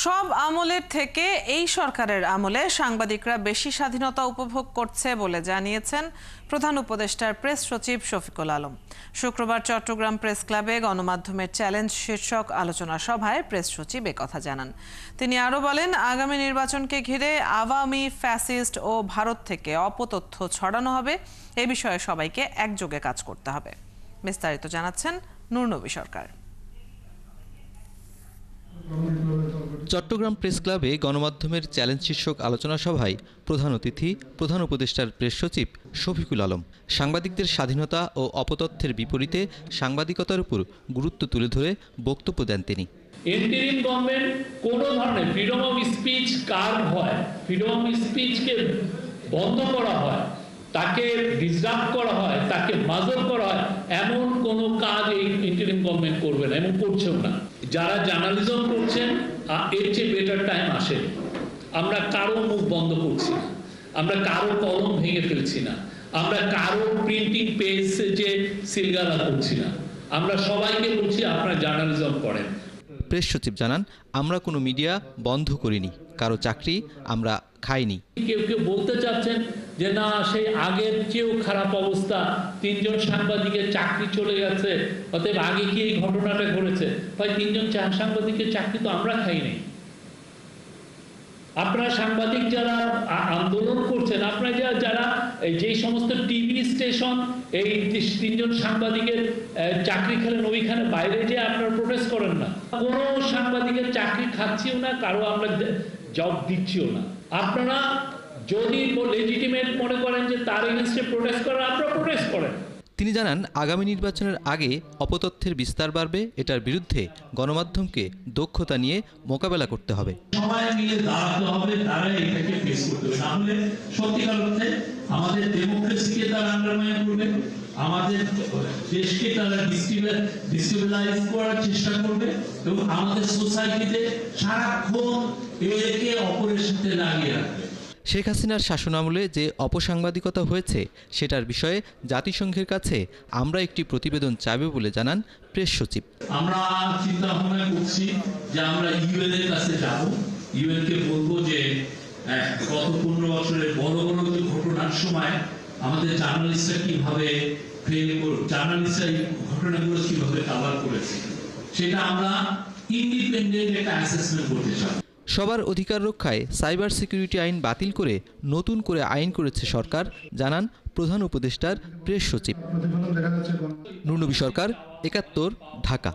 সব আমলের থেকে এই সরকারের আমলে সাংবাদিকরা বেশি স্বাধীনতা উপভোগ করছে বলে জানিয়েছেন প্রধান উপদেষ্টার প্রেস সচিব শফিকুল আলম। শুক্রবার চট্টগ্রাম প্রেস ক্লাবে গণমাধ্যমের চ্যালেঞ্জ শীর্ষক আলোচনা সভায় প্রেস সচিব একথা জানান। তিনি আরও বলেন, আগামী নির্বাচনকে ঘিরে আওয়ামী, ফ্যাসিস্ট ও ভারত থেকে অপতথ্য ছড়ানো হবে। এ বিষয়ে সবাইকে একযোগে কাজ করতে হবে। বিস্তারিত জানাচ্ছেন নুরনবী সরকার। চট্টগ্রাম প্রেস ক্লাবে গণমাধ্যমের চ্যালেঞ্জ শীর্ষক আলোচনা সভায় প্রধান অতিথি প্রধান উপদেষ্টার প্রেস সচিব শফিকুল আলম সাংবাদিকদের স্বাধীনতা ও অপতথ্যের বিপরীতে সাংবাদিকতার উপর গুরুত্ব তুলে ধরে বক্তব্য দেন তিনি। ইন্টারিম গভর্নমেন্ট কোন ধরনের ফ্রিডম অফ স্পিচ কার্ড হয়, ফ্রিডম অফ স্পিচকে বন্ধ করা হয়, তাকে ডিসরাপ্ট করা হয়, তাকে মাজল করা হয়, এমন কোন কাজ এই ইন্টারিম গভর্নমেন্ট করবে না এবং করছেও না। যারা জার্নালিজম করছেন এর চেয়ে বেটার টাইম আসে। আমরা কারো মুখ বন্ধ করছি না, আমরা কারো কলম ভেঙে ফেলছি না, আমরা কারো প্রিন্টিং পেজ যে সিলগালা করছি না, আমরা সবাইকে বলছি আপনারা জার্নালিজম করেন। প্রেস সচিব জানান, আমরা কোনো মিডিয়া বন্ধ করিনি, কারো চাকরি আমরা খাইনি। কেউ কেউ বলতে চাচ্ছেন যে না, সেই আগের চেয়েও খারাপ অবস্থা, 3 জন সাংবাদিকের চাকরি চলে গেছে, অতএব আগে কি এই ঘটনাটা ঘটেছে? ভাই, 3 জন সাংবাদিকের চাকরি তো আমরা খাইনি। আপনারা সাংবাদিক যারা আন্দোলন করছেন, আপনারা যারা যে সমস্ত টিভি স্টেশন এই 3 জন সাংবাদিকের চাকরি খেলেন, ওইখানে বাইরে যে আপনারা প্রোটেস্ট করেন না। কোনো সাংবাদিকের চাকরি খাচ্ছিও না, কারো আমরা জব দিচ্ছিও না। আপনারা যদি লেজিটিমেট মনে করেন যে তার এগেইনস্টে প্রোটেস্ট করেন, আপনারা প্রোটেস্ট করেন। তিনি জানান, আগামী নির্বাচনের আগে অপতথ্যের বিস্তার বাড়বে, এটার বিরুদ্ধে গণমাধ্যমকে দক্ষতা নিয়ে মোকাবেলা করতে হবে। সবাই মিলে দাঁড়াতে হবে, তারা এটাকে ফেস করতে হবে। তাহলে সত্যিকার অর্থে আমাদের ডেমোক্রেসিকে তারা আন্ডারমাইন করবে, আমাদের দেশকে তারা ডিস্টেবিলাইজ করার চেষ্টা করবে এবং আমাদের সোসাইটিতে সারাক্ষণ একে অপরের সাথে লাগিয়ে রাখবে। শেখ হাসিনার শাসনামলে যে অপসাংবাদিকতা হয়েছে সেটার বিষয়ে জাতিসংঘের কাছে আমরা একটি প্রতিবেদন চাইব বলে জানান প্রেস সচিব। আমরা চিন্তা ভাবনা করছি যে আমরা ইউএন এর কাছে যাব, ইউএন কে বলবো যে গত 15 বছরের বড় বড় যে ঘটনার সময় আমাদের জার্নালিস্টরা কিভাবে ফেল করে, জার্নালিস্টরা এই ঘটনাগুলো কিভাবে কভার করেছে, সেটা আমরা ইন্ডিপেন্ডেন্ট একটা অ্যাসেসমেন্ট করতে চাই। সবার অধিকার রক্ষায় সাইবার সিকিউরিটি আইন বাতিল করে নতুন করে আইন করেছে সরকার, জানান প্রধান উপদেষ্টার প্রেস সচিব। নুরনবী সরকার, ৭১, ঢাকা।